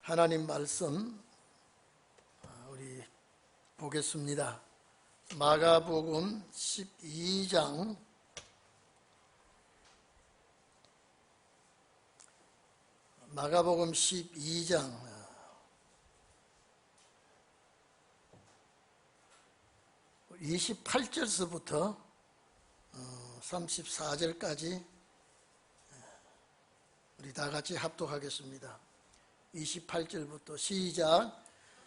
하나님 말씀 우리 보겠습니다. 마가복음 12장 28절서부터 34절까지 우리 다 같이 합독하겠습니다. 28절부터 시작.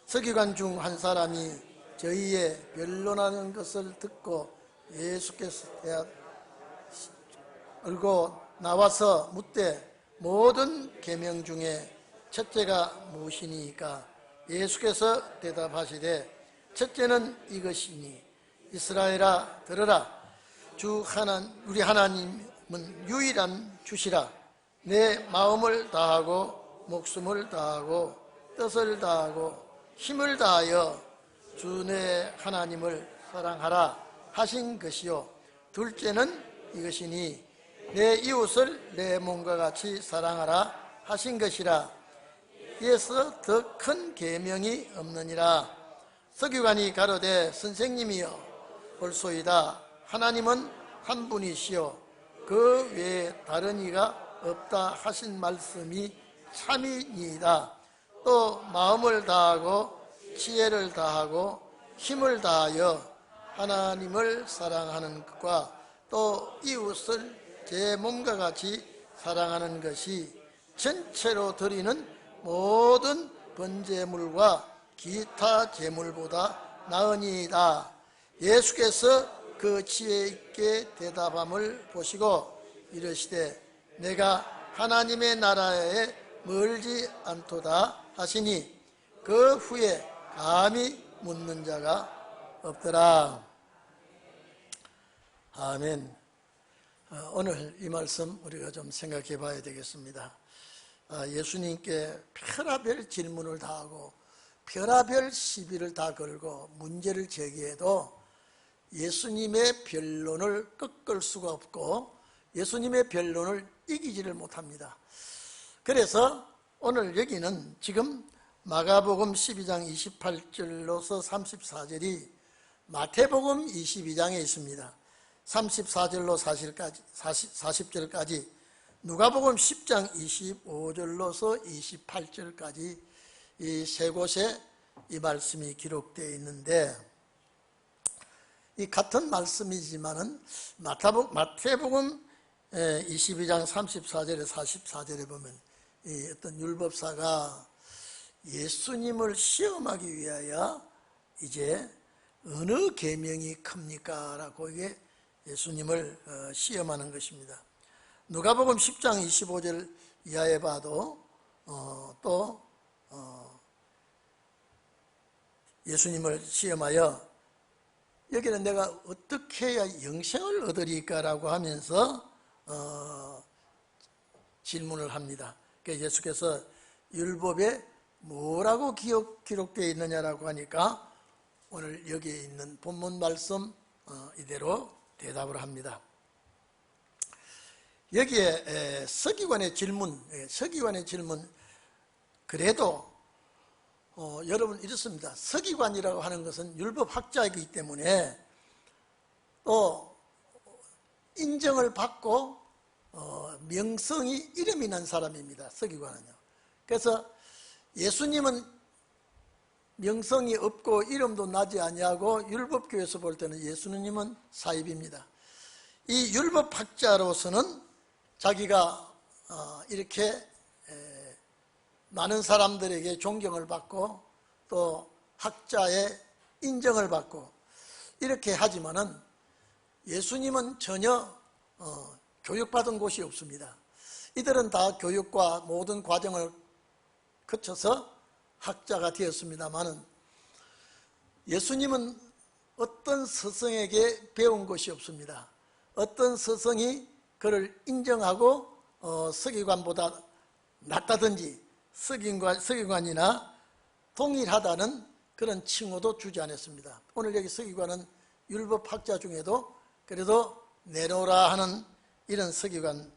서기관 중 한 사람이 저희의 변론하는 것을 듣고 예수께서 알고 나와서 묻되 모든 계명 중에 첫째가 무엇이니까? 예수께서 대답하시되 첫째는 이것이니 이스라엘아 들으라. 우리 하나님은 유일한 주시라. 내 마음을 다하고 목숨을 다하고 뜻을 다하고 힘을 다하여 주 내 하나님을 사랑하라 하신 것이요. 둘째는 이것이니 내 이웃을 내 몸과 같이 사랑하라 하신 것이라. 이에서 더 큰 계명이 없느니라. 서기관이 가로되 선생님이여 볼소이다. 하나님은 한 분이시요 그 외에 다른 이가 없다 하신 말씀이 참이니이다. 또 마음을 다하고 지혜를 다하고 힘을 다하여 하나님을 사랑하는 것과 또 이웃을 제 몸과 같이 사랑하는 것이 전체로 드리는 모든 번제물과 기타 제물보다 나으니이다. 예수께서 그 지혜 있게 대답함을 보시고 이르시되 내가 하나님의 나라에 멀지 않도다 하시니 그 후에 감히 묻는 자가 없더라. 아멘. 오늘 이 말씀 우리가 좀 생각해 봐야 되겠습니다. 예수님께 별하별 질문을 다 하고 별하별 시비를 다 걸고 문제를 제기해도 예수님의 변론을 꺾을 수가 없고 예수님의 변론을 이기지를 못합니다. 그래서 오늘 여기는 지금 마가복음 12장 28절로서 34절이 마태복음 22장에 있습니다. 34절로 40절까지 누가복음 10장 25절로서 28절까지 이 세 곳에 이 말씀이 기록되어 있는데 이 같은 말씀이지만은 마태복음 22장 34절에 44절에 보면 이 어떤 율법사가 예수님을 시험하기 위하여 이제 어느 계명이 큽니까? 라고 이게 예수님을 시험하는 것입니다. 누가복음 10장 25절 이하에 봐도 또 예수님을 시험하여 여기는 내가 어떻게 해야 영생을 얻으리까? 라고 하면서 질문을 합니다. 그래서 예수께서 율법에 뭐라고 기록되어 있느냐라고 하니까 오늘 여기에 있는 본문 말씀 이대로 대답을 합니다. 여기에 서기관의 질문 그래도 여러분 이렇습니다. 서기관이라고 하는 것은 율법학자이기 때문에 또 인정을 받고 명성이 이름이 난 사람입니다. 서기관은요. 그래서 예수님은 명성이 없고 이름도 나지 아니하고 율법교에서 볼 때는 예수님은 사입입니다. 이 율법학자로서는 자기가 이렇게 많은 사람들에게 존경을 받고 또 학자의 인정을 받고 이렇게 하지만은 예수님은 전혀 교육받은 곳이 없습니다. 이들은 다 교육과 모든 과정을 거쳐서 학자가 되었습니다마는 예수님은 어떤 스승에게 배운 것이 없습니다. 어떤 스승이 그를 인정하고 서기관보다 낫다든지 서기관이나 동일하다는 그런 칭호도 주지 않았습니다. 오늘 여기 서기관은 율법학자 중에도 그래도 내놓으라 하는 이런 서기관,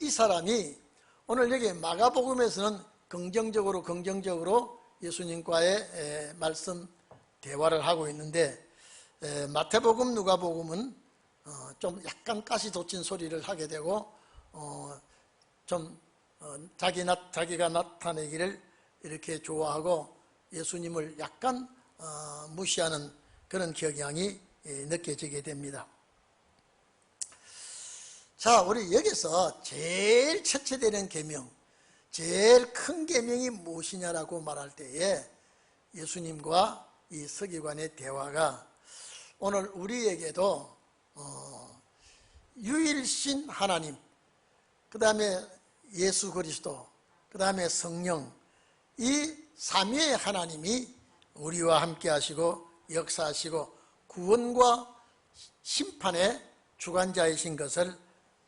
이 사람이 오늘 여기 마가복음에서는 긍정적으로 예수님과의 말씀 대화를 하고 있는데, 마태복음, 누가복음은 좀 약간 가시 돋친 소리를 하게 되고 자기가 나타내기를 이렇게 좋아하고 예수님을 약간 무시하는 그런 경향이 느껴지게 됩니다. 자, 우리 여기서 제일 첫째 되는 계명, 제일 큰 계명이 무엇이냐라고 말할 때에 예수님과 이 서기관의 대화가 오늘 우리에게도 유일신 하나님, 그 다음에 예수 그리스도, 그 다음에 성령, 이 삼위의 하나님이 우리와 함께 하시고 역사하시고 구원과 심판의 주관자이신 것을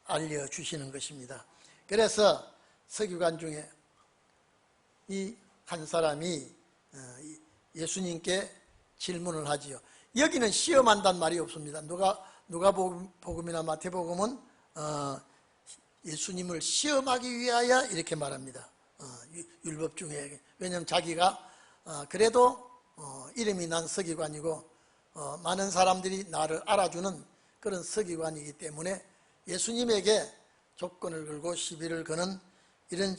알려주시는 것입니다. 그래서 서기관 중에 이 한 사람이 예수님께 질문을 하지요. 여기는 시험한다는 말이 없습니다. 누가복음이나 마태복음은 예수님을 시험하기 위하여 이렇게 말합니다. 율법 중에. 왜냐하면 자기가 그래도 이름이 난 서기관이고 많은 사람들이 나를 알아주는 그런 서기관이기 때문에 예수님에게 조건을 걸고 시비를 거는 이런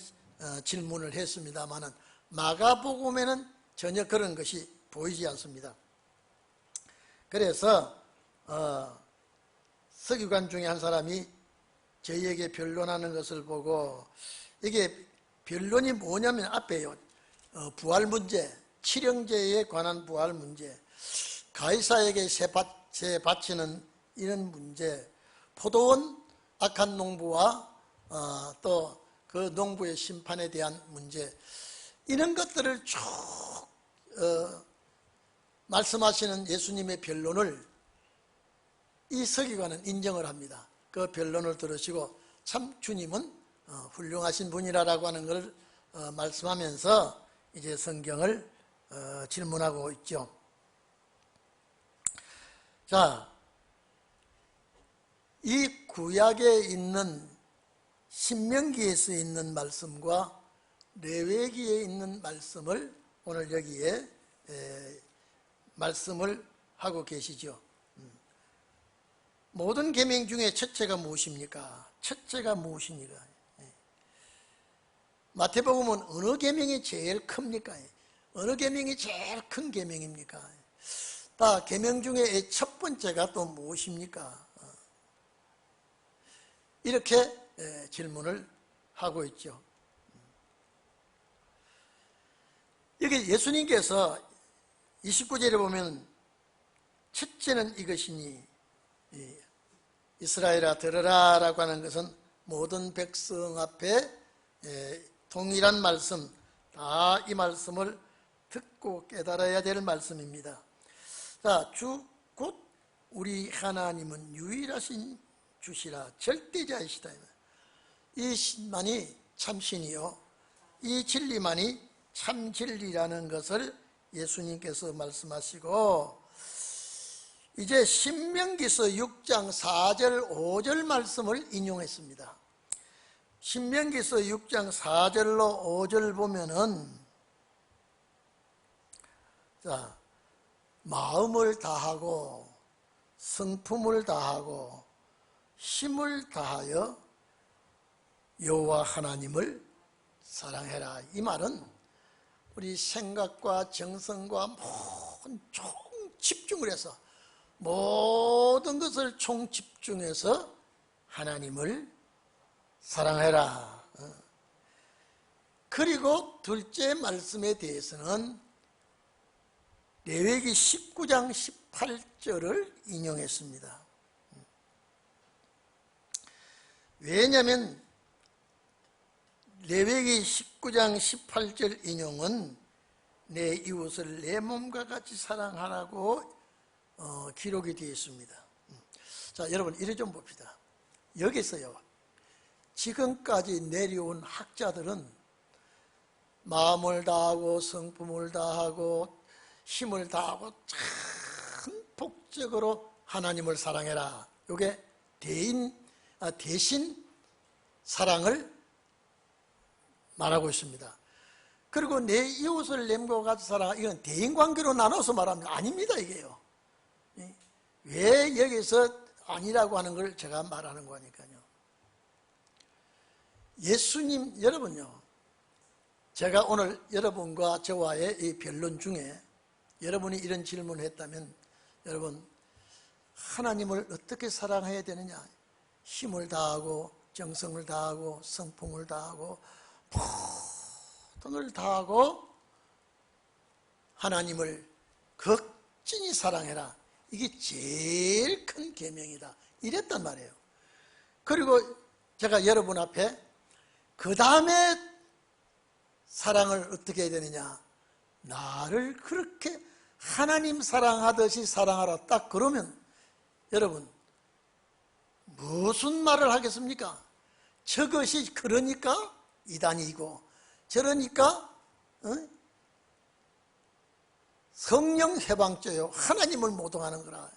질문을 했습니다마는 마가복음에는 전혀 그런 것이 보이지 않습니다. 그래서 서기관 중에 한 사람이 저희에게 변론하는 것을 보고, 이게 변론이 뭐냐면 앞에요, 부활 문제, 칠형제에 관한 부활 문제, 가이사에게 세 바치는 이런 문제, 포도원 악한 농부와 또 그 농부의 심판에 대한 문제, 이런 것들을 쭉 말씀하시는 예수님의 변론을 이 서기관은 인정을 합니다. 그 변론을 들으시고 참 주님은 훌륭하신 분이라고 하는 걸 말씀하면서 이제 성경을 질문하고 있죠. 자, 이 구약에 있는 신명기에서 있는 말씀과 레위기에 있는 말씀을 오늘 여기에 말씀을 하고 계시죠. 모든 계명 중에 첫째가 무엇입니까? 첫째가 무엇입니까? 마태복음은 어느 계명이 제일 큽니까? 어느 계명이 제일 큰 계명입니까? 다 계명 중에 첫 번째가 또 무엇입니까? 이렇게 질문을 하고 있죠. 여기 예수님께서 29절에 보면 첫째는 이것이니, 이스라엘아 들으라 라고 하는 것은 모든 백성 앞에 동일한 말씀, 다 이 말씀을 듣고 깨달아야 될 말씀입니다. 자, 주 곧 우리 하나님은 유일하신 주시라, 절대자이시다. 이 신만이 참신이요, 이 진리만이 참 진리라는 것을 예수님께서 말씀하시고, 이제 신명기서 6장 4절 5절 말씀을 인용했습니다. 신명기서 6장 4절로 5절 보면은, 자, 마음을 다하고 성품을 다하고 힘을 다하여 여호와 하나님을 사랑해라. 이 말은 우리 생각과 정성과 총 집중을 해서, 모든 것을 총 집중해서 하나님을 사랑해라. 그리고 둘째 말씀에 대해서는 레위기 19장 18절을 인용했습니다. 왜냐하면 레위기 19장 18절 인용은 내 이웃을 내 몸과 같이 사랑하라고 기록이 되어 있습니다. 자, 여러분 이래 좀 봅시다. 여기서요, 지금까지 내려온 학자들은 마음을 다하고 성품을 다하고 힘을 다하고 전폭적으로 하나님을 사랑해라, 이게 대신 사랑을 말하고 있습니다. 그리고 내 이웃을 내 몸과 같이 사랑하라. 이건 대인관계로 나눠서 말하면 아닙니다, 이게요. 왜 여기서 아니라고 하는 걸 제가 말하는 거니까요. 예수님, 여러분요, 제가 오늘 여러분과 저와의 이 변론 중에 여러분이 이런 질문을 했다면, 여러분, 하나님을 어떻게 사랑해야 되느냐? 힘을 다하고 정성을 다하고 성품을 다하고 모든 걸 다하고 하나님을 극진히 사랑해라. 이게 제일 큰 계명이다. 이랬단 말이에요. 그리고 제가 여러분 앞에 그 다음에 사랑을 어떻게 해야 되느냐? 나를 그렇게 하나님 사랑하듯이 사랑하라. 딱 그러면 여러분 무슨 말을 하겠습니까? 저것이 그러니까 이단이고 저러니까 성령 해방죄요. 하나님을 모독하는 거라.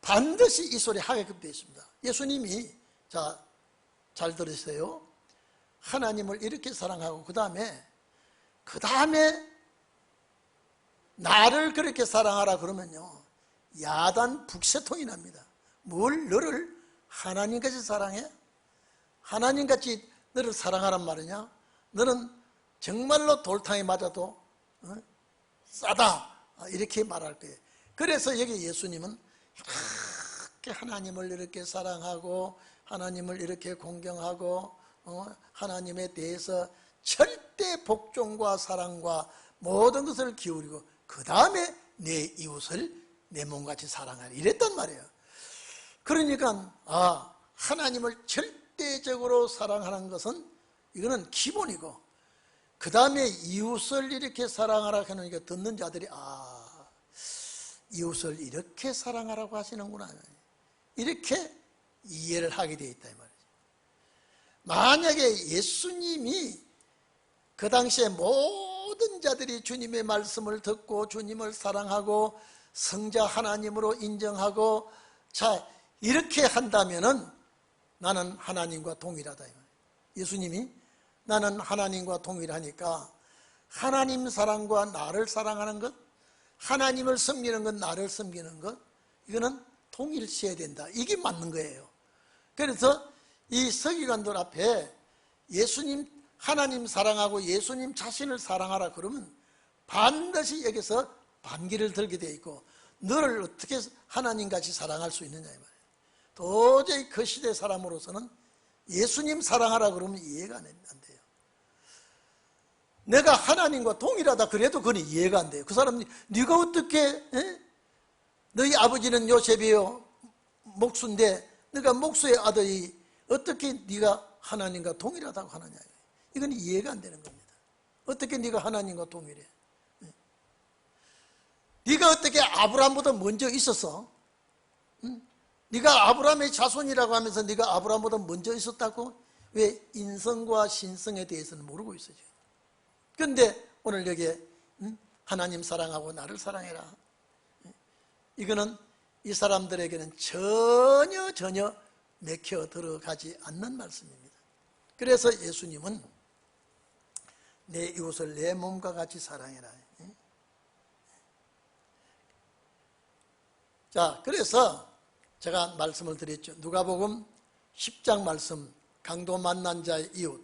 반드시 이 소리 하게끔 되어 있습니다. 예수님이 잘 들으세요. 하나님을 이렇게 사랑하고 그 다음에 나를 그렇게 사랑하라 그러면요, 야단 북새통이 납니다. 뭘 너를 하나님같이 사랑해? 하나님같이 너를 사랑하란 말이냐? 너는 정말로 돌탕에 맞아도 싸다, 이렇게 말할 거예요. 그래서 여기 예수님은 이렇게 하나님을 이렇게 사랑하고 하나님을 이렇게 공경하고 하나님에 대해서 절대 복종과 사랑과 모든 것을 기울이고 그 다음에 내 이웃을 내 몸같이 사랑하라 이랬단 말이에요. 그러니까 하나님을 절대적으로 사랑하는 것은 이거는 기본이고 그 다음에 이웃을 이렇게 사랑하라 하니까 듣는 자들이 이웃을 이렇게 사랑하라고 하시는구나 이렇게 이해를 하게 되어 있다 이 말이죠. 만약에 예수님이 그 당시에 모든 자들이 주님의 말씀을 듣고 주님을 사랑하고 성자 하나님으로 인정하고 이렇게 한다면은 나는 하나님과 동일하다 이 말이에요. 예수님이 나는 하나님과 동일하니까 하나님 사랑과 나를 사랑하는 것, 하나님을 섬기는 것, 나를 섬기는 것, 이거는 동일시해야 된다. 이게 맞는 거예요. 그래서 이 서기관들 앞에 예수님 하나님 사랑하고 예수님 자신을 사랑하라 그러면 반드시 여기서 반기를 들게 돼 있고 너를 어떻게 하나님같이 사랑할 수 있느냐 이 말이에요. 도저히 그 시대 사람으로서는 예수님 사랑하라 그러면 이해가 안 돼요. 내가 하나님과 동일하다 그래도 그건 이해가 안 돼요. 그 사람이 네가 어떻게 너희 아버지는 요셉이요 목수인데 네가 목수의 아들이 어떻게 네가 하나님과 동일하다고 하느냐. 이건 이해가 안 되는 겁니다. 어떻게 네가 하나님과 동일해? 네가 어떻게 아브라함보다 먼저 있었어? 네가 아브라함의 자손이라고 하면서 네가 아브라함보다 먼저 있었다고? 왜 인성과 신성에 대해서는 모르고 있어요. 그런데 오늘 여기에 하나님 사랑하고 나를 사랑해라. 이거는 이 사람들에게는 전혀 맥혀 들어가지 않는 말씀입니다. 그래서 예수님은 내 이웃을 내 몸과 같이 사랑해라. 그래서 제가 말씀을 드렸죠. 누가복음 10장 말씀, 강도 만난 자의 이웃.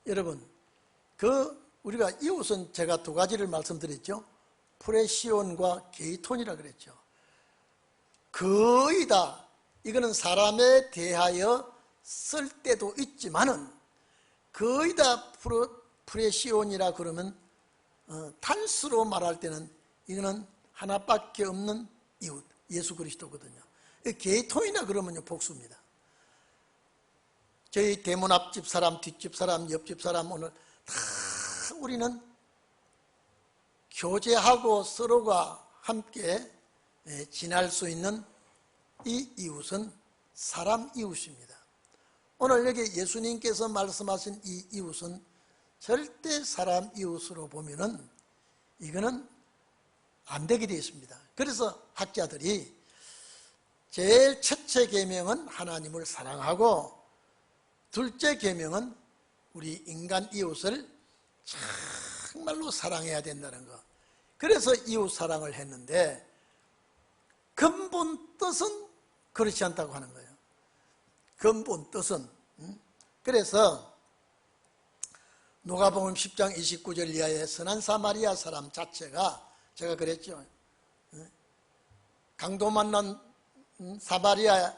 여러분, 우리가 이웃은 제가 두 가지를 말씀드렸죠. 프레시온과 게이톤이라 그랬죠. 거의 다 이거는 사람에 대하여 쓸 때도 있지만은 거의 다 프레시온이라 그러면 단수로 말할 때는 이거는 하나밖에 없는 이웃, 예수 그리스도거든요. 게이톤이나 그러면요 복수입니다. 저희 대문 앞집 사람, 뒷집 사람, 옆집 사람 오늘 다 우리는 교제하고 서로가 함께 지낼 수 있는 이 이웃은 사람 이웃입니다. 오늘 여기 예수님께서 말씀하신 이 이웃은 절대 사람 이웃으로 보면은 이거는 안 되게 되어 있습니다. 그래서 학자들이 제일 첫째 계명은 하나님을 사랑하고 둘째 계명은 우리 인간 이웃을 정말로 사랑해야 된다는 거. 그래서 이웃 사랑을 했는데 근본 뜻은 그렇지 않다고 하는 거예요. 근본 뜻은. 그래서 누가복음 10장 29절 이하의 선한 사마리아 사람 자체가, 제가 그랬죠, 강도 만난 사마리아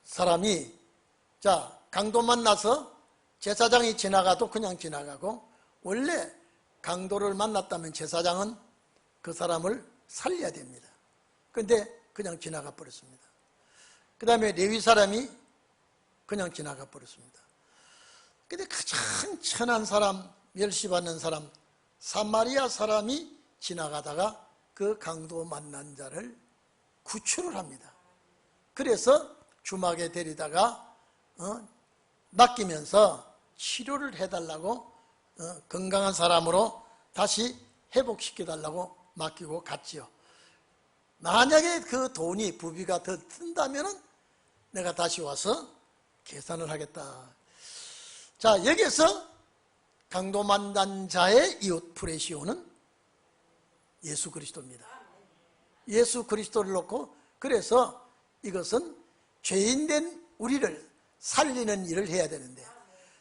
사람이, 자, 강도 만나서 제사장이 지나가도 그냥 지나가고, 원래 강도를 만났다면 제사장은 그 사람을 살려야 됩니다. 그런데 그냥 지나가 버렸습니다. 그 다음에 레위 사람이 그냥 지나가 버렸습니다. 근데 가장 천한 사람, 멸시받는 사람, 사마리아 사람이 지나가다가 그 강도 만난 자를 구출을 합니다. 그래서 주막에 데리다가 맡기면서 치료를 해달라고, 건강한 사람으로 다시 회복시켜달라고 맡기고 갔지요. 만약에 그 돈이, 부비가 더 든다면 내가 다시 와서 계산을 하겠다. 자, 여기서 강도 만난 자의 이웃 프레시오는 예수 그리스도입니다. 예수 그리스도를 놓고, 그래서 이것은 죄인된 우리를 살리는 일을 해야 되는데,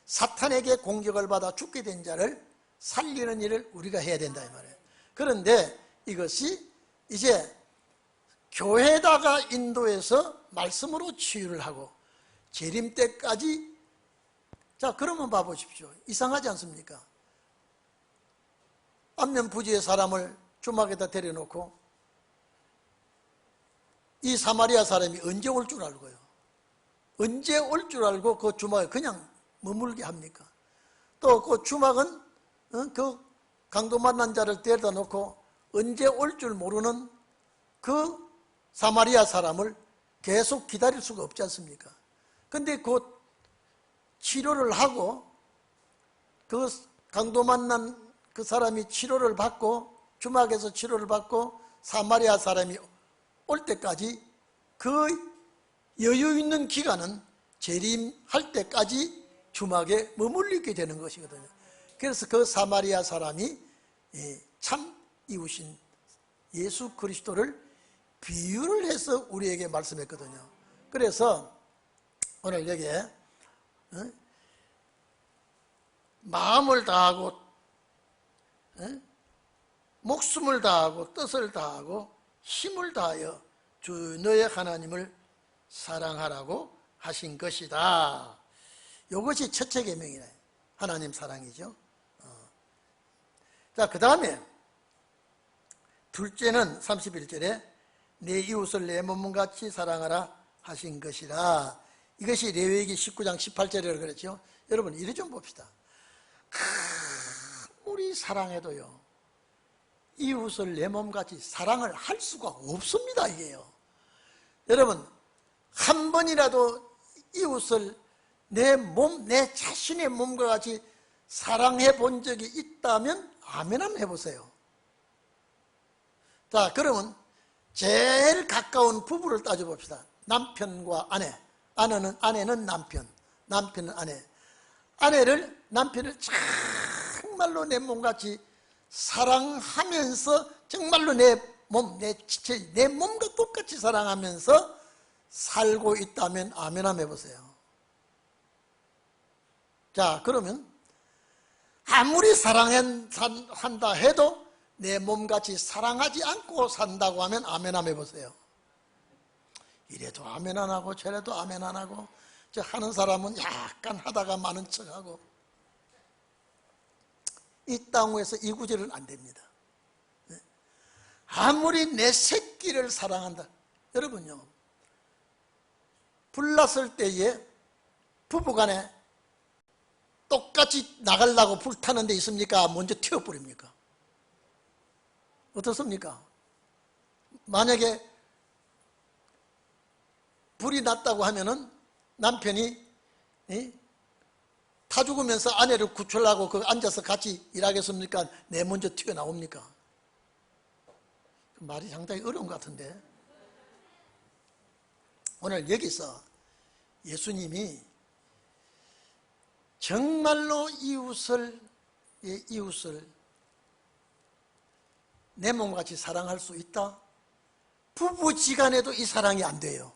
사탄에게 공격을 받아 죽게 된 자를 살리는 일을 우리가 해야 된다 이 말이에요. 그런데 이것이 이제 교회다가 인도해서 말씀으로 치유를 하고 재림 때까지, 자, 그러면 봐보십시오. 이상하지 않습니까? 안면 부지의 사람을 주막에다 데려놓고 이 사마리아 사람이 언제 올 줄 알고요? 언제 올 줄 알고 그 주막에 그냥 머물게 합니까? 또 그 주막은 그 강도 만난 자를 데려다 놓고 언제 올 줄 모르는 그 사마리아 사람을 계속 기다릴 수가 없지 않습니까? 근데 곧 치료를 하고, 그 강도 만난 그 사람이 치료를 받고, 주막에서 치료를 받고 사마리아 사람이 올 때까지, 그 여유 있는 기간은 재림할 때까지 주막에 머물리게 되는 것이거든요. 그래서 그 사마리아 사람이 참 이웃인 예수 그리스도를 비유를 해서 우리에게 말씀했거든요. 그래서 오늘 여기에 마음을 다하고 목숨을 다하고 뜻을 다하고 힘을 다하여 주 너의 하나님을 사랑하라고 하신 것이다. 이것이 첫째 계명이네. 하나님 사랑이죠. 자, 그 다음에 둘째는 31절에 내 이웃을 내 몸같이 사랑하라 하신 것이라. 이것이 레위기 19장 18절이라고 그랬죠. 여러분, 이리 좀 봅시다. 아무리 사랑해도요, 이웃을 내 몸같이 사랑을 할 수가 없습니다. 이게요. 여러분, 한 번이라도 이웃을 내 몸, 내 자신의 몸과 같이 사랑해 본 적이 있다면 아멘 한번 해보세요. 자, 그러면 제일 가까운 부부를 따져봅시다. 남편과 아내, 아내는 남편, 남편은 아내. 남편을 정말로 내 몸같이 사랑하면서, 정말로 내 몸, 내 지체, 내 몸과 똑같이 사랑하면서 살고 있다면 아멘 한번 해보세요. 자, 그러면 아무리 사랑한다 해도 내 몸같이 사랑하지 않고 산다고 하면 아멘 한번 해보세요. 이래도 아멘 안 하고 저래도 아멘 안 하고, 저 하는 사람은 약간 하다가 많은 척하고, 이 땅에서 이 구절은 안 됩니다. 아무리 내 새끼를 사랑한다. 여러분요, 불났을 때에 부부간에 똑같이 나가려고 불타는 데 있습니까? 먼저 튀어버립니까? 어떻습니까? 만약에 불이 났다고 하면은 남편이 타 죽으면서 아내를 구출하고 그 앉아서 같이 일하겠습니까? 내 먼저 튀어나옵니까? 말이 상당히 어려운 것 같은데, 오늘 여기서 예수님이 정말로 이웃을 내 몸같이 사랑할 수 있다? 부부지간에도 이 사랑이 안 돼요.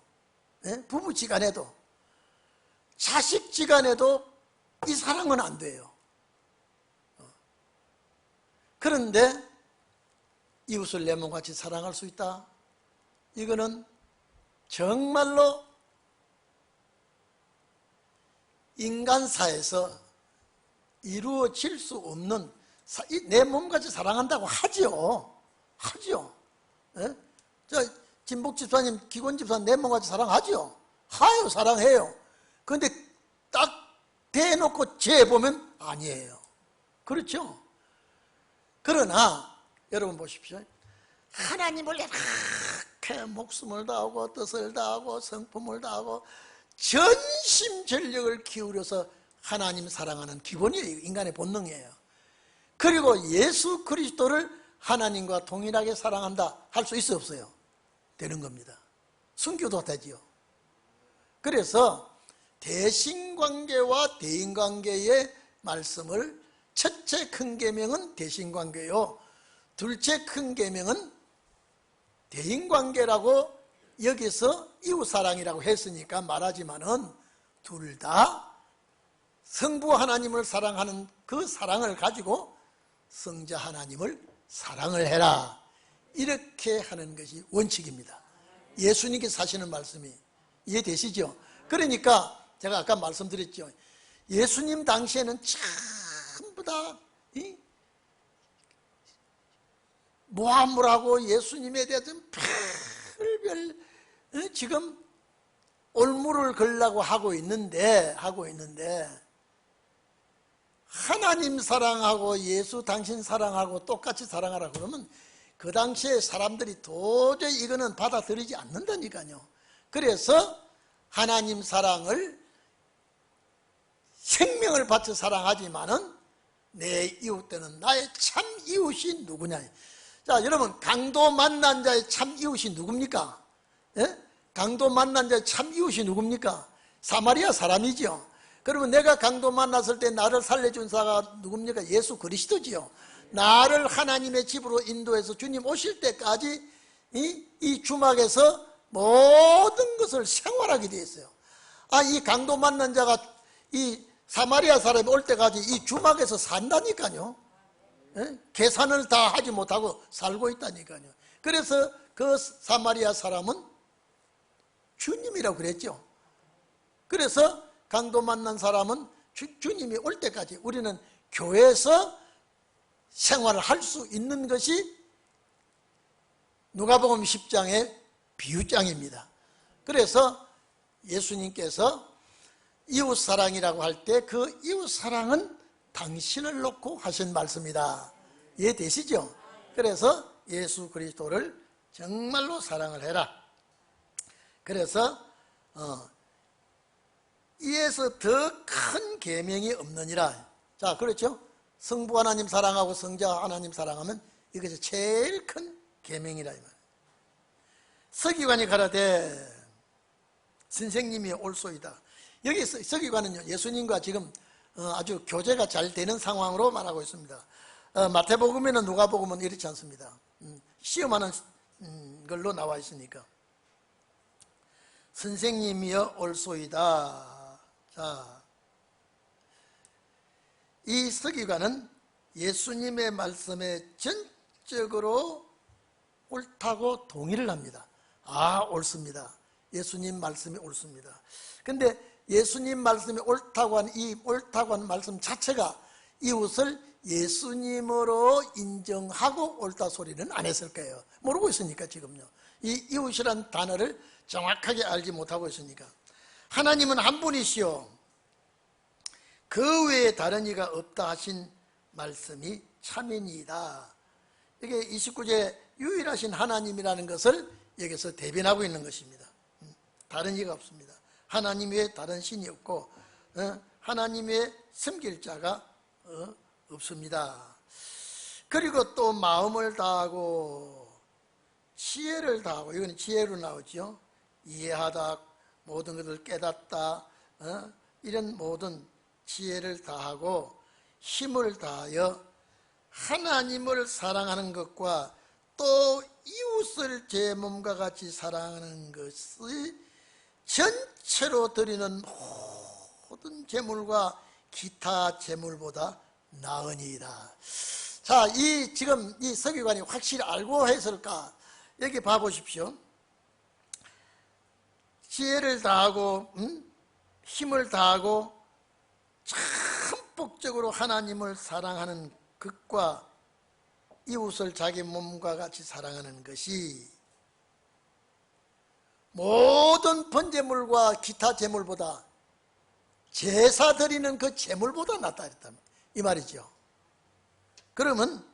부부지간에도, 자식지간에도 이 사랑은 안 돼요. 그런데 이웃을 내 몸같이 사랑할 수 있다? 이거는 정말로 인간사에서 이루어질 수 없는, 내 몸같이 사랑한다고 하죠. 저 진복 집사님, 기권 집사님 내 몸같이 사랑하죠. 하요, 사랑해요. 그런데 딱 대놓고 재보면 아니에요. 그렇죠? 그러나 여러분 보십시오. 하나님을 이렇게 목숨을 다하고 뜻을 다하고 성품을 다하고 전심전력을 기울여서 하나님 사랑하는 기본이에요. 인간의 본능이에요. 그리고 예수 그리스도를 하나님과 동일하게 사랑한다 할 수 있어 없어요? 되는 겁니다. 순교도 되지요. 그래서 대신관계와 대인관계의 말씀을, 첫째 큰 계명은 대신관계요, 둘째 큰 계명은 대인관계라고 여기서 이웃사랑이라고 했으니까 말하지만은 둘 다 성부 하나님을 사랑하는 그 사랑을 가지고 성자 하나님을 사랑을 해라, 이렇게 하는 것이 원칙입니다. 예수님께서 하시는 말씀이 이해되시죠? 그러니까 제가 아까 말씀드렸죠. 예수님 당시에는 전부 다 모함을 하고 예수님에 대해서 별별 지금 올무를 걸라고 하고 있는데 하나님 사랑하고 예수 당신 사랑하고 똑같이 사랑하라 그러면 그 당시에 사람들이 도저히 이거는 받아들이지 않는다니까요. 그래서 하나님 사랑을 생명을 바쳐 사랑하지만은 내 이웃 때는 나의 참 이웃이 누구냐. 자, 여러분, 강도 만난 자의 참 이웃이 누굽니까? 예? 강도 만난 자의 참 이웃이 누굽니까? 사마리아 사람이죠. 그러면 내가 강도 만났을 때 나를 살려준 사가 누굽니까? 예수 그리스도지요. 나를 하나님의 집으로 인도해서 주님 오실 때까지 이 주막에서 모든 것을 생활하게 되어 있어요. 이 강도 만난 자가 이 사마리아 사람이 올 때까지 이 주막에서 산다니까요. 계산을 다 하지 못하고 살고 있다니까요. 그래서 그 사마리아 사람은 주님이라고 그랬죠. 그래서 강도 만난 사람은 주님이 올 때까지 우리는 교회에서 생활을 할 수 있는 것이 누가복음 10장의 비유장입니다. 그래서 예수님께서 이웃사랑이라고 할 때 그 이웃사랑은 당신을 놓고 하신 말씀이다. 이해되시죠? 그래서 예수 그리스도를 정말로 사랑을 해라. 그래서 이에서 더 큰 계명이 없느니라. 자, 그렇죠? 성부 하나님 사랑하고 성자 하나님 사랑하면 이것이 제일 큰 계명이라 이 말이에요. 서기관이 가라되 선생님이 올소이다. 여기 서기관은요, 예수님과 지금 아주 교제가 잘 되는 상황으로 말하고 있습니다. 마태복음에는 누가복음은 이렇지 않습니다. 시험하는 걸로 나와 있으니까. 선생님이여 올소이다. 자, 이 서기관은 예수님의 말씀에 전적으로 옳다고 동의를 합니다. 옳습니다. 예수님 말씀이 옳습니다. 근데 예수님 말씀이 옳다고 한 이 옳다고 한 말씀 자체가 이웃을 예수님으로 인정하고 옳다 소리는 안 했을 거예요. 모르고 있으니까 지금요. 이 이웃이란 단어를 정확하게 알지 못하고 있으니까. 하나님은 한 분이시오. 그 외에 다른 이가 없다 하신 말씀이 참이니이다. 이게 29제 유일하신 하나님이라는 것을 여기서 대변하고 있는 것입니다. 다른 이가 없습니다. 하나님 외에 다른 신이 없고 하나님 외에 섬길 자가 없습니다. 그리고 또 마음을 다하고 지혜를 다하고, 이건 지혜로 나오죠. 이해하다, 모든 것을 깨닫다, 이런 모든 지혜를 다하고 힘을 다하여 하나님을 사랑하는 것과 또 이웃을 제 몸과 같이 사랑하는 것이 전체로 드리는 모든 제물과 기타 제물보다 나으니이다. 자, 지금 이 서기관이 확실히 알고 했을까? 여기 봐보십시오. 지혜를 다하고 힘을 다하고 참복적으로 하나님을 사랑하는 것과 이웃을 자기 몸과 같이 사랑하는 것이 모든 번제물과 기타 제물보다, 제사 드리는 그 제물보다 낫다 이 말이죠. 그러면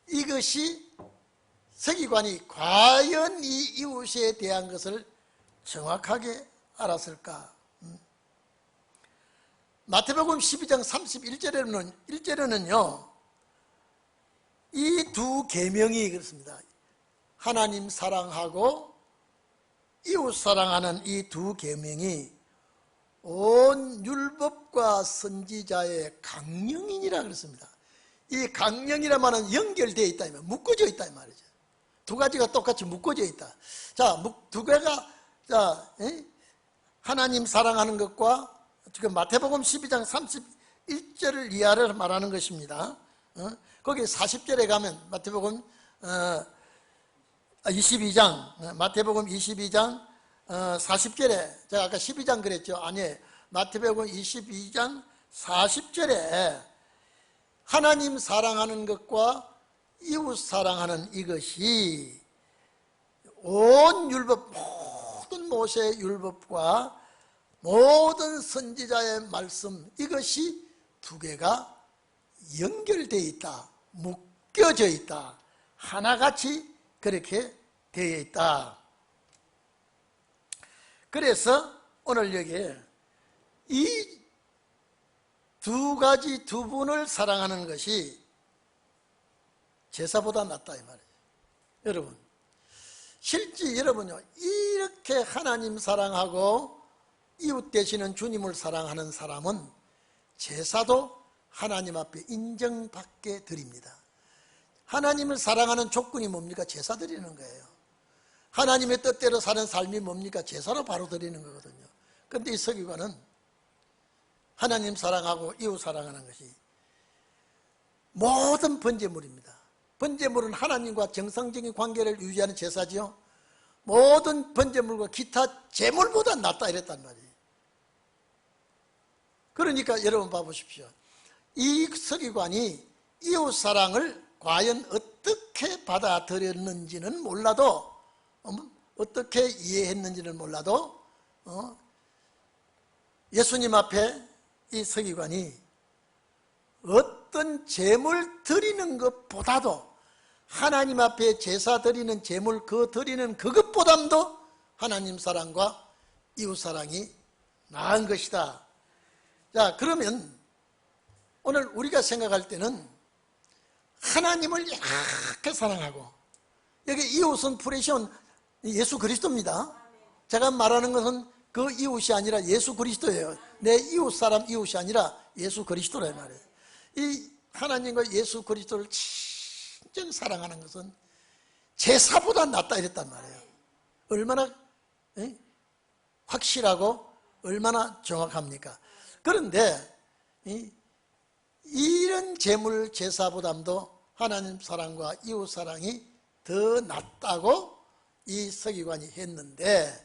이것이 서기관이 과연 이 이웃에 대한 것을 정확하게 알았을까? 마태복음 12장 31절에는요 이 두 계명이 그렇습니다. 하나님 사랑하고 이웃 사랑하는 이 두 계명이 온 율법과 선지자의 강령이니라 그랬습니다. 이 강령이란 말은 연결되어 있다, 묶어져 있다 이 말이죠. 두 가지가 똑같이 묶어져 있다. 자, 두 개가 하나님 사랑하는 것과 지금 마태복음 12장 31절을 이하를 말하는 것입니다. 거기 40절에 가면 마태복음 22장 마태복음 22장 40절에 제가 아까 12장 그랬죠. 아니에요. 마태복음 22장 40절에 하나님 사랑하는 것과 이웃 사랑하는 이것이 온 율법, 모든 모세의 율법과 모든 선지자의 말씀, 이것이 두 개가 연결되어 있다, 묶여져 있다, 하나같이 그렇게 되어 있다. 그래서 오늘 여기에 이 두 가지, 두 분을 사랑하는 것이 제사보다 낫다 이 말이에요. 여러분, 실제 여러분요, 이렇게 하나님 사랑하고 이웃 되시는 주님을 사랑하는 사람은 제사도 하나님 앞에 인정받게 드립니다. 하나님을 사랑하는 조건이 뭡니까? 제사 드리는 거예요. 하나님의 뜻대로 사는 삶이 뭡니까? 제사로 바로 드리는 거거든요. 그런데 이 서기관은 하나님 사랑하고 이웃 사랑하는 것이 모든 번제물입니다. 번제물은 하나님과 정상적인 관계를 유지하는 제사지요. 모든 번제물과 기타 제물보다 낫다 이랬단 말이에요. 그러니까 여러분 봐보십시오. 이 서기관이 이웃 사랑을 과연 어떻게 받아들였는지는 몰라도, 어떻게 이해했는지는 몰라도 예수님 앞에 이 서기관이 어떤 제물 드리는 것보다도 하나님 앞에 제사 드리는 제물 그 드리는 그것보다도 하나님 사랑과 이웃 사랑이 나은 것이다. 자, 그러면 오늘 우리가 생각할 때는 하나님을 이렇게 사랑하고, 여기 이웃은 프레시온 예수 그리스도입니다. 제가 말하는 것은 그 이웃이 아니라 예수 그리스도예요. 내 이웃 사람 이웃이 아니라 예수 그리스도란 말이에요. 이 하나님과 예수 그리스도를 진정 사랑하는 것은 제사보다 낫다 이랬단 말이에요. 얼마나 확실하고 얼마나 정확합니까? 그런데 이런 제물 제사보다도 하나님 사랑과 이웃 사랑이 더 낫다고 이 서기관이 했는데,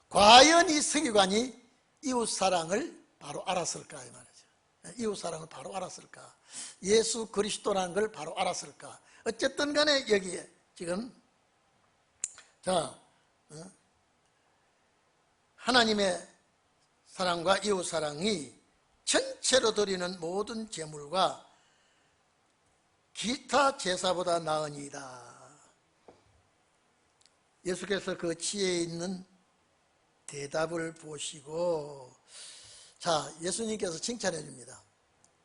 과연 이 서기관이 이웃 사랑을 바로 알았을까 이 말이죠. 이웃 사랑을 바로 알았을까? 예수 그리스도라는 걸 바로 알았을까? 어쨌든 간에 여기에 지금 하나님의 사랑과 이웃 사랑이 전체로 드리는 모든 제물과 기타 제사보다 나으니이다. 예수께서 그 지혜에 있는 대답을 보시고, 자, 예수님께서 칭찬해 줍니다.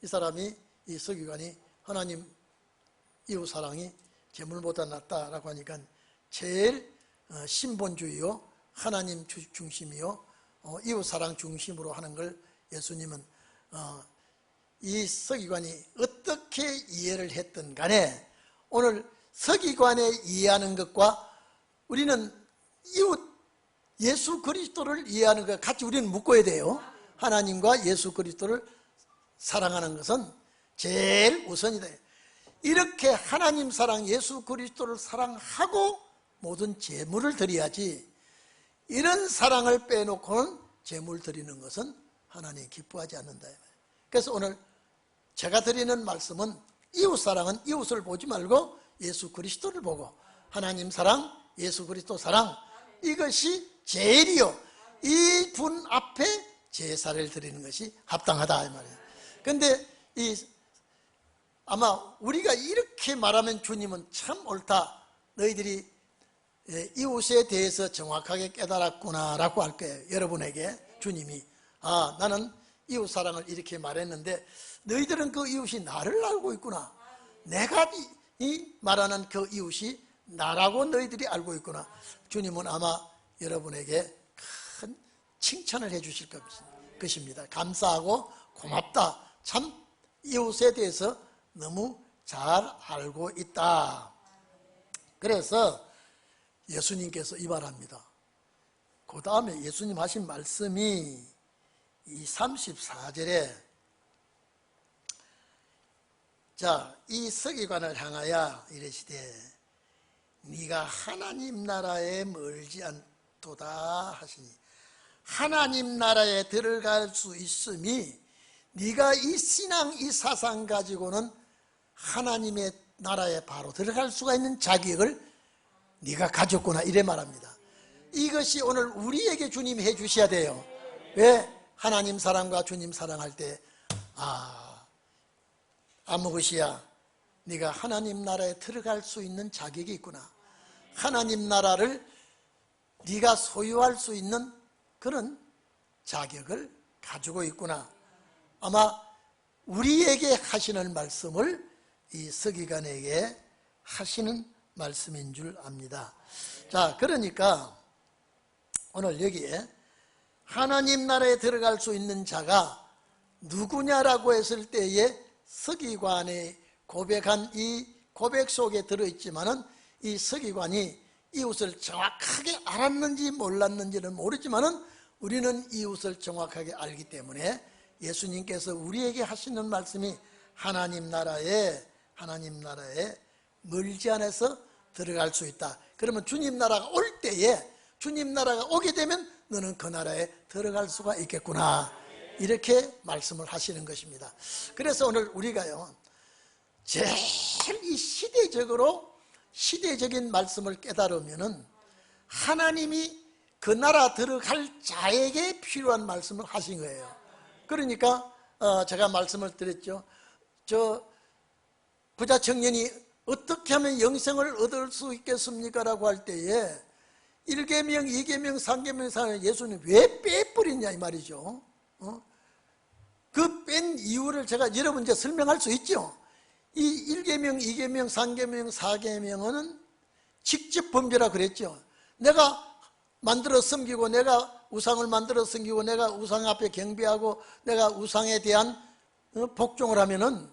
이 사람이, 이 서기관이 하나님 이웃 사랑이 제물보다 낫다라고 하니까 제일 신본주의요, 하나님 중심이요, 이웃 사랑 중심으로 하는 걸 예수님은 이 서기관이 어떻게 이해를 했든 간에 오늘 서기관의 이해하는 것과 우리는 이웃 예수 그리스도를 이해하는 것 같이 우리는 묶어야 돼요. 하나님과 예수 그리스도를 사랑하는 것은 제일 우선이다. 이렇게 하나님 사랑, 예수 그리스도를 사랑하고 모든 제물을 드려야지, 이런 사랑을 빼놓고는 제물 드리는 것은 하나님이 기뻐하지 않는다. 그래서 오늘 제가 드리는 말씀은 이웃 사랑은 이웃을 보지 말고 예수 그리스도를 보고 하나님 사랑, 예수 그리스도 사랑, 이것이 제일이요, 이 분 앞에 제사를 드리는 것이 합당하다 이 말이에요. 그런데 아마 우리가 이렇게 말하면 주님은 참 옳다, 너희들이 이웃에 대해서 정확하게 깨달았구나 라고 할 거예요. 여러분에게 주님이 나는 이웃 사랑을 이렇게 말했는데 너희들은 그 이웃이 나를 알고 있구나, 내가 이 말하는 그 이웃이 나라고 너희들이 알고 있구나. 주님은 아마 여러분에게 큰 칭찬을 해 주실 것입니다. 감사하고 고맙다, 참 이웃에 대해서 너무 잘 알고 있다. 그래서 예수님께서 이 말합니다. 그 다음에 예수님 하신 말씀이 이 34절에 이 서기관을 향하여 이르시되 네가 하나님 나라에 멀지 않도다 하시니, 하나님 나라에 들어갈 수 있음이 네가 이 신앙, 이 사상 가지고는 하나님의 나라에 바로 들어갈 수가 있는 자격을 네가 가졌구나, 이래 말합니다. 이것이 오늘 우리에게 주님이 해 주셔야 돼요. 왜? 하나님 사랑과 주님 사랑할 때 아무것이야, 네가 하나님 나라에 들어갈 수 있는 자격이 있구나, 하나님 나라를 네가 소유할 수 있는 그런 자격을 가지고 있구나. 아마 우리에게 하시는 말씀을 이 서기관에게 하시는 말씀인 줄 압니다. 그러니까 오늘 여기에 하나님 나라에 들어갈 수 있는 자가 누구냐라고 했을 때에 서기관의 고백한 이 고백 속에 들어있지만은, 이 서기관이 이웃을 정확하게 알았는지 몰랐는지는 모르지만은 우리는 이웃을 정확하게 알기 때문에 예수님께서 우리에게 하시는 말씀이 하나님 나라에 멀지 않아서 들어갈 수 있다. 그러면 주님 나라가 올 때에, 주님 나라가 오게 되면 너는 그 나라에 들어갈 수가 있겠구나, 이렇게 말씀을 하시는 것입니다. 그래서 오늘 우리가요, 제일 이 시대적인 말씀을 깨달으면은 하나님이 그 나라 들어갈 자에게 필요한 말씀을 하신 거예요. 그러니까 제가 말씀을 드렸죠. 부자 청년이 어떻게 하면 영생을 얻을 수 있겠습니까? 라고 할 때에 1계명, 2계명, 3계명, 4계명 예수님 왜 빼버리냐 이 말이죠. 그 뺀 이유를 제가 여러분 이제 설명할 수 있죠. 이 1계명, 2계명, 3계명, 4계명은 직접 범죄라 그랬죠. 내가 만들어 섬기고, 내가 우상을 만들어 섬기고, 내가 우상 앞에 경배하고, 내가 우상에 대한 복종을 하면은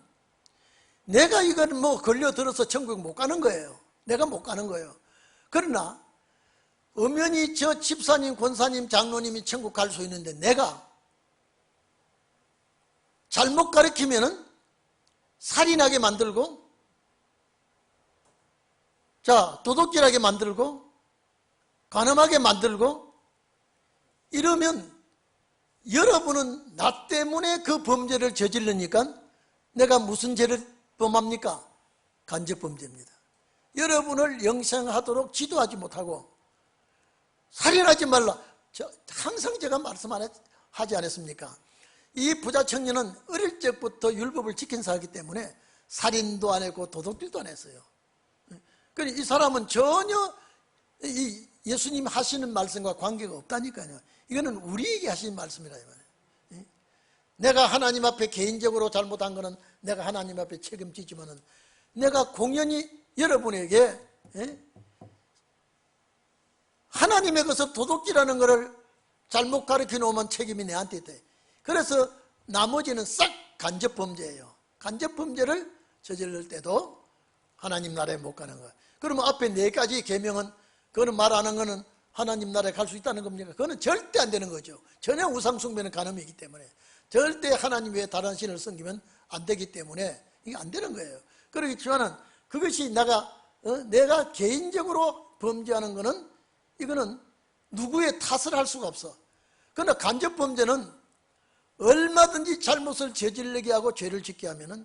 내가 이걸 걸려들어서 천국 못 가는 거예요. 내가 못 가는 거예요. 그러나 엄연히 저 집사님, 권사님, 장로님이 천국 갈 수 있는데 내가 잘못 가르치면은 살인하게 만들고, 도둑질하게 만들고, 간음하게 만들고, 이러면 여러분은 나 때문에 그 범죄를 저지르니까 내가 무슨 죄를 범합니까? 간접범죄입니다. 여러분을 영생하도록 지도하지 못하고, 살인하지 말라, 항상 제가 말씀하지 않았습니까? 이 부자 청년은 어릴 적부터 율법을 지킨 사람이기 때문에 살인도 안 했고 도둑질도 안 했어요. 그러니까 이 사람은 전혀 이 예수님 하시는 말씀과 관계가 없다니까요. 이거는 우리에게 하신 말씀이라 이 말이에요. 내가 하나님 앞에 개인적으로 잘못한 거는 내가 하나님 앞에 책임지지만은, 내가 공연히 여러분에게 하나님의 것을 도둑질하는 것을 잘못 가르쳐 놓으면 책임이 내한테 있다. 그래서 나머지는 싹 간접범죄예요. 간접범죄를 저지를 때도 하나님 나라에 못 가는 거예요. 그러면 앞에 4가지 계명은, 그거는 말 안 한 거는 하나님 나라에 갈 수 있다는 겁니까? 그거는 절대 안 되는 거죠. 전혀 우상숭배는 간음이기 때문에, 절대 하나님 외에 다른 신을 섬기면 안 되기 때문에 이게 안 되는 거예요. 그렇지만은 그것이 내가 개인적으로 범죄하는 거는, 이거는 누구의 탓을 할 수가 없어. 그러나 간접범죄는 얼마든지 잘못을 저지르게 하고 죄를 짓게 하면은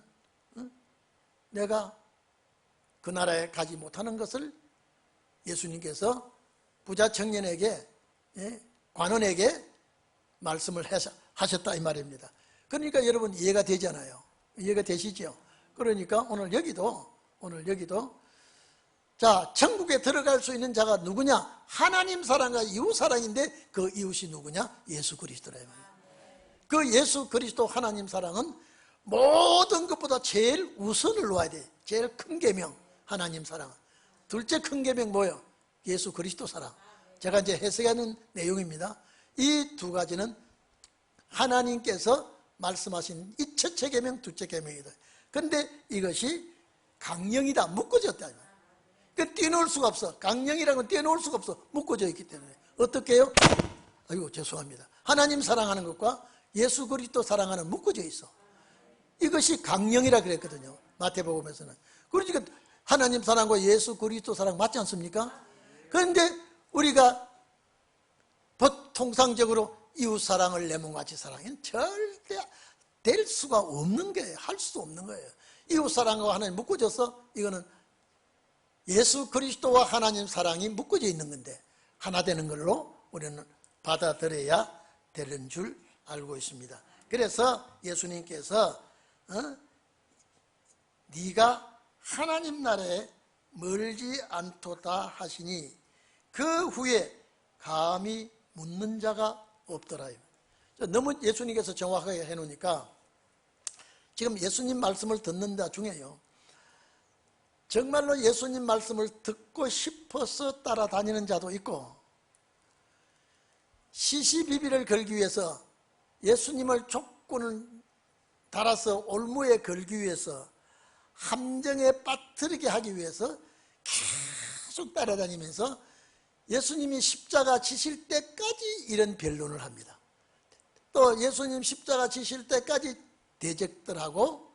내가 그 나라에 가지 못하는 것을 예수님께서 부자 청년에게, 관원에게 말씀을 하셨다 이 말입니다. 그러니까 여러분 이해가 되잖아요. 이해가 되시죠? 그러니까 오늘 여기도 자, 천국에 들어갈 수 있는 자가 누구냐? 하나님 사랑과 이웃 사랑인데 그 이웃이 누구냐? 예수 그리스도라 이 말이에요. 그 예수 그리스도 하나님 사랑은 모든 것보다 제일 우선을 놓아야 돼. 제일 큰 계명 하나님 사랑. 둘째 큰 계명 뭐예요? 예수 그리스도 사랑. 제가 이제 해석하는 내용입니다. 이 2가지는 하나님께서 말씀하신 이 첫째 계명, 둘째 계명이다. 그런데 이것이 강령이다, 묶어졌다. 그러니까 떼놓을 수가 없어. 강령이라는 건 떼놓을 수가 없어. 묶어져 있기 때문에. 어떻게 해요? 아이고 죄송합니다. 하나님 사랑하는 것과 예수 그리스도 사랑하는 묶어져 있어. 이것이 강령이라 그랬거든요. 마태복음에서는. 그러니까 하나님 사랑과 예수 그리스도 사랑 맞지 않습니까? 그런데 우리가 통상적으로 이웃 사랑을 내 몸같이 사랑해는 절대 될 수가 없는 거예요. 할 수 없는 거예요. 이웃 사랑과 하나님 묶어져서 이거는 예수 그리스도와 하나님 사랑이 묶어져 있는 건데 하나 되는 걸로 우리는 받아들여야 되는 줄 알고 있습니다. 그래서 예수님께서 네가 하나님 나라에 멀지 않도다 하시니 그 후에 감히 묻는 자가 없더라. 너무 예수님께서 정확하게 해놓으니까 지금 예수님 말씀을 듣는 자 중에요, 정말로 예수님 말씀을 듣고 싶어서 따라다니는 자도 있고, 시시비비를 걸기 위해서 예수님을 조건을 달아서 올무에 걸기 위해서 함정에 빠뜨리게 하기 위해서 계속 따라다니면서 예수님이 십자가 지실 때까지 이런 변론을 합니다. 또 예수님 십자가 지실 때까지 대적들하고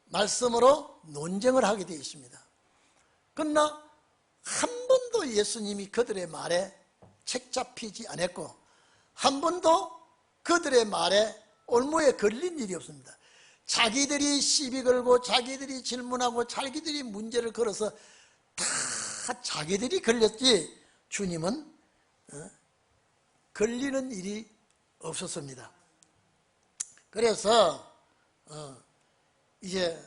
말씀으로 논쟁을 하게 되어 있습니다. 그러나 한 번도 예수님이 그들의 말에 책 잡히지 않았고 한 번도 그들의 말에 올무에 걸린 일이 없습니다. 자기들이 시비 걸고 자기들이 질문하고 자기들이 문제를 걸어서 다 자기들이 걸렸지 주님은 걸리는 일이 없었습니다. 그래서 이제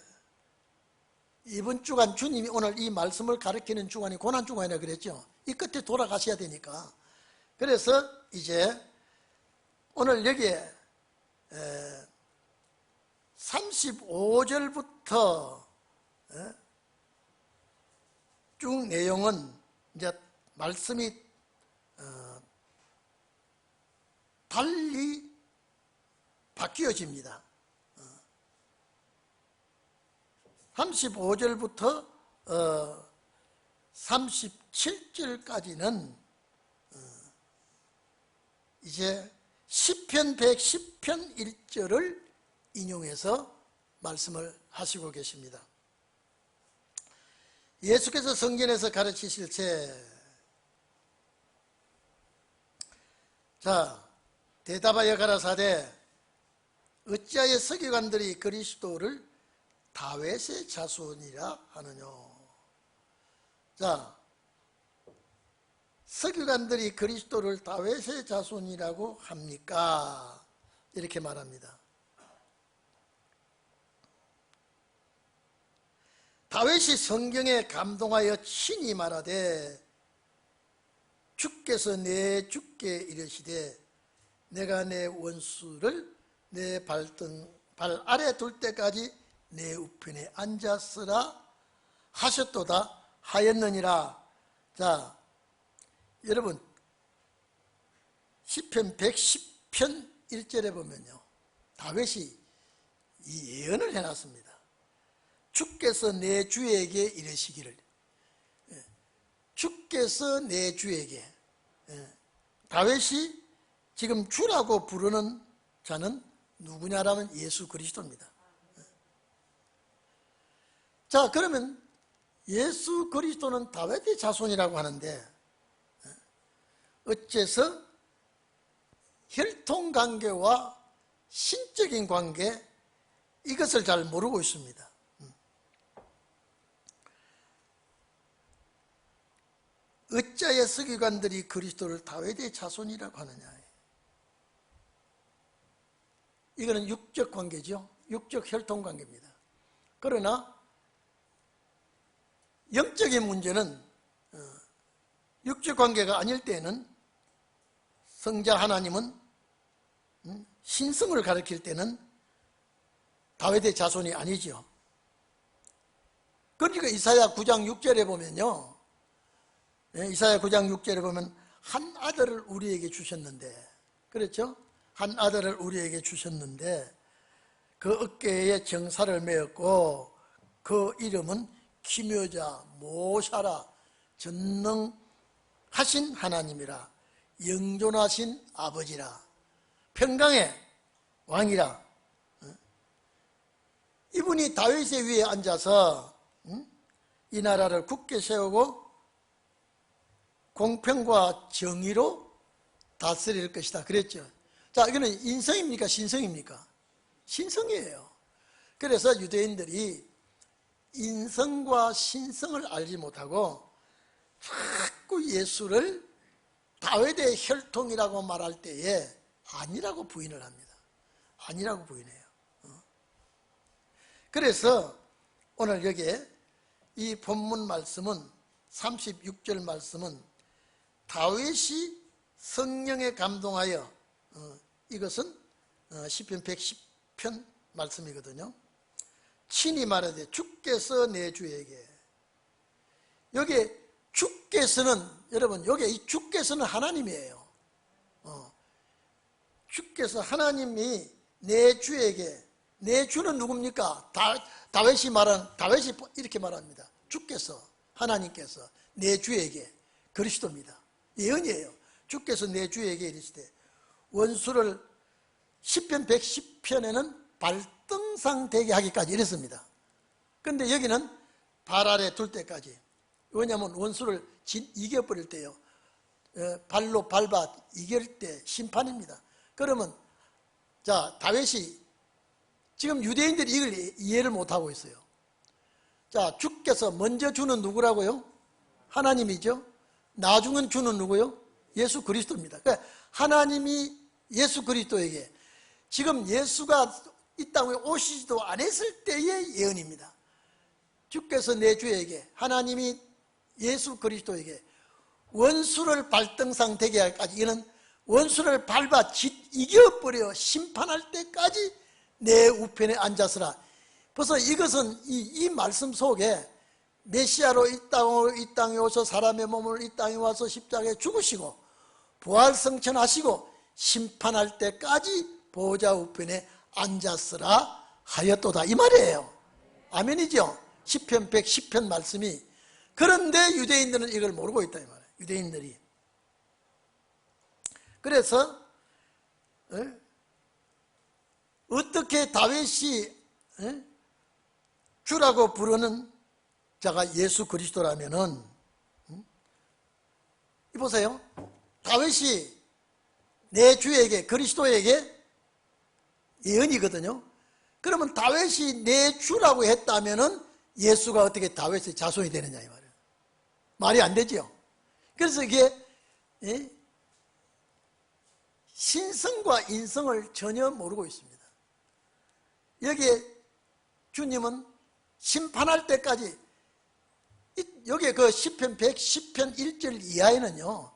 이번 주간 주님이 오늘 이 말씀을 가르치는 주간이 고난주간이라 그랬죠. 이 끝에 돌아가셔야 되니까. 그래서 이제 오늘 여기에 35절부터 쭉 내용은 이제 말씀이 달리 바뀌어집니다. 35절부터 37절까지는 이제 시편 110편 1절을 인용해서 말씀을 하시고 계십니다. 예수께서 성전에서 가르치실 때 자, 대답하여 가라사대 어찌하여 서기관들이 그리스도를 다윗의 자손이라 하느냐. 자, 서기관들이 그리스도를 다윗의 자손이라고 합니까? 이렇게 말합니다. 다윗이 성경에 감동하여 친히 말하되 주께서 내 주께 이르시되 내가 내 원수를 내 발 아래 둘 때까지 내 우편에 앉았으라 하셨도다 하였느니라. 자, 여러분 시편 110편 1절에 보면요, 다윗이 이 예언을 해놨습니다. 주께서 내 주에게 이르시기를, 주께서 내 주에게, 다윗이 지금 주라고 부르는 자는 누구냐라면 예수 그리스도입니다. 자, 그러면 예수 그리스도는 다윗의 자손이라고 하는데 어째서 혈통관계와 신적인 관계, 이것을 잘 모르고 있습니다. 어찌하여 서기관들이 그리스도를 다윗의 자손이라고 하느냐. 이거는 육적 관계죠. 육적 혈통 관계입니다. 그러나 영적인 문제는 육적 관계가 아닐 때는 성자 하나님은 신성을 가리킬 때는 다윗의 자손이 아니죠. 그러니까 이사야 9장 6절에 보면요, 이사야 9장 6절에 보면 한 아들을 우리에게 주셨는데, 그렇죠? 한 아들을 우리에게 주셨는데 그 어깨에 정사를 메었고 그 이름은 기묘자 모샤라, 전능하신 하나님이라, 영존하신 아버지라, 평강의 왕이라. 이분이 다윗의 위에 앉아서 이 나라를 굳게 세우고 공평과 정의로 다스릴 것이다 그랬죠. 자, 이거는 인성입니까 신성입니까? 신성이에요. 그래서 유대인들이 인성과 신성을 알지 못하고 자꾸 예수를 다윗의 혈통이라고 말할 때에 아니라고 부인을 합니다. 아니라고 부인해요. 그래서 오늘 여기에 이 본문 말씀은 36절 말씀은 다윗이 성령에 감동하여, 이것은 시편 110편 말씀이거든요. 친히 말하되 주께서 내 주에게, 여기 주께서는, 여러분 여기 이 주께서는 하나님이에요. 주께서, 하나님이 내 주에게, 내 주는 누굽니까? 다윗이 이렇게 말합니다. 주께서, 하나님께서 내 주에게, 그리스도입니다. 예언이에요. 주께서 내 주에게 이르시되 원수를, 시편 110편에는 발등상 되게 하기까지 이랬습니다. 그런데 여기는 발 아래 둘 때까지. 왜냐하면 원수를 이겨버릴 때요, 발로 밟아 이길 때 심판입니다. 그러면 자, 다윗이, 지금 유대인들이 이걸 이해를 못하고 있어요. 자, 주께서, 먼저 주는 누구라고요? 하나님이죠. 나중은 주는 누구요? 예수 그리스도입니다. 그러니까 하나님이 예수 그리스도에게, 지금 예수가 이 땅에 오시지도 않았을 때의 예언입니다. 주께서 내 주에게, 하나님이 예수 그리스도에게 원수를 발등상 되게 할까지, 이는 원수를 밟아 이겨버려 심판할 때까지 내 우편에 앉았으라. 벌써 이것은 이 말씀 속에 메시아로 이 땅에 오셔 사람의 몸을 이 땅에 와서 십자가에 죽으시고 부활승천하시고 심판할 때까지 보좌 우편에 앉았으라 하였도다, 이 말이에요. 아멘이죠? 시편 110편 말씀이. 그런데 유대인들은 이걸 모르고 있다 이 말이에요. 유대인들이. 그래서 어떻게 다윗이 주라고 부르는 자가 예수 그리스도라면은, 보세요. 다윗이 내 주에게, 그리스도에게 예언이거든요. 그러면 다윗이 내 주라고 했다면은 예수가 어떻게 다윗의 자손이 되느냐 이 말이에요. 말이 안 되죠. 그래서 이게 신성과 인성을 전혀 모르고 있습니다. 여기에 주님은 심판할 때까지, 여기에 그 시편 110편 1절 이하에는요,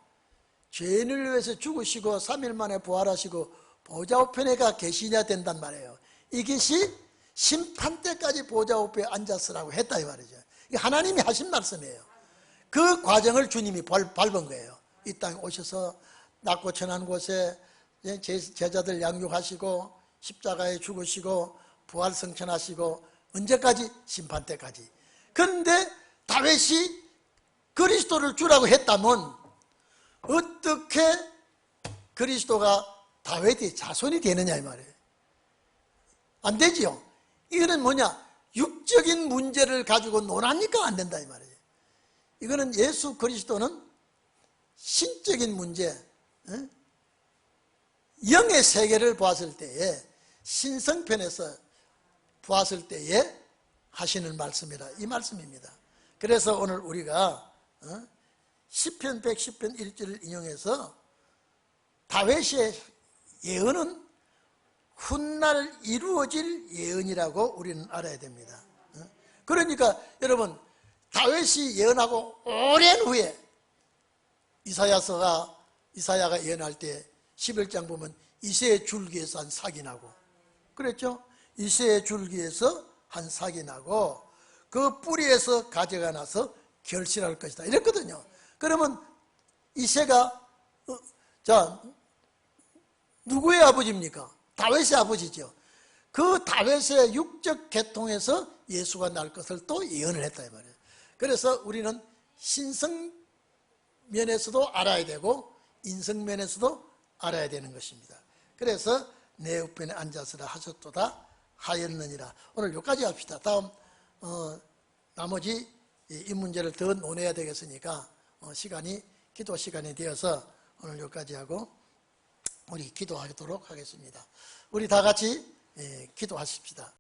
죄인을 위해서 죽으시고 3일 만에 부활하시고 보좌 우편에 가 계시냐 된단 말이에요. 이것이 심판 때까지 보좌 우편에 앉았으라고 했다 이 말이죠. 이게 하나님이 하신 말씀이에요. 그 과정을 주님이 밟은 거예요. 이 땅에 오셔서 낮고 천한 곳에 제자들 양육하시고 십자가에 죽으시고 부활승천하시고 언제까지? 심판 때까지. 그런데 다윗이 그리스도를 주라고 했다면 어떻게 그리스도가 다윗의 자손이 되느냐 이 말이에요. 안 되지요. 이거는 뭐냐? 육적인 문제를 가지고 논하니까 안 된다 이 말이에요. 이거는 예수 그리스도는 신적인 문제, 영의 세계를 보았을 때에, 신성편에서 보았을 때에 하시는 말씀이라 이 말씀입니다. 그래서 오늘 우리가 시편 110편 1절을 인용해서 다윗의 예언은 훗날 이루어질 예언이라고 우리는 알아야 됩니다. 그러니까 여러분, 다윗이 예언하고 오랜 후에 이사야가 예언할 때 11장 보면 이새의 줄기에서 한 삭이 나고, 그랬죠? 이새의 줄기에서 한 삭이 나고 그 뿌리에서 가지가 나서 결실할 것이다 이랬거든요. 그러면 이새가 자 누구의 아버지입니까? 다윗의 아버지죠. 그 다윗의 육적 계통에서 예수가 날 것을 또 예언을 했다 이 말이에요. 그래서 우리는 신성 면에서도 알아야 되고 인성 면에서도 알아야 되는 것입니다. 그래서 내 우편에 앉아서라 하셨도다 하였느니라. 오늘 여기까지 합시다. 다음 나머지 이 문제를 더 논해야 되겠으니까 시간이 기도 시간이 되어서 오늘 여기까지 하고 우리 기도하도록 하겠습니다. 우리 다 같이 기도하십시다.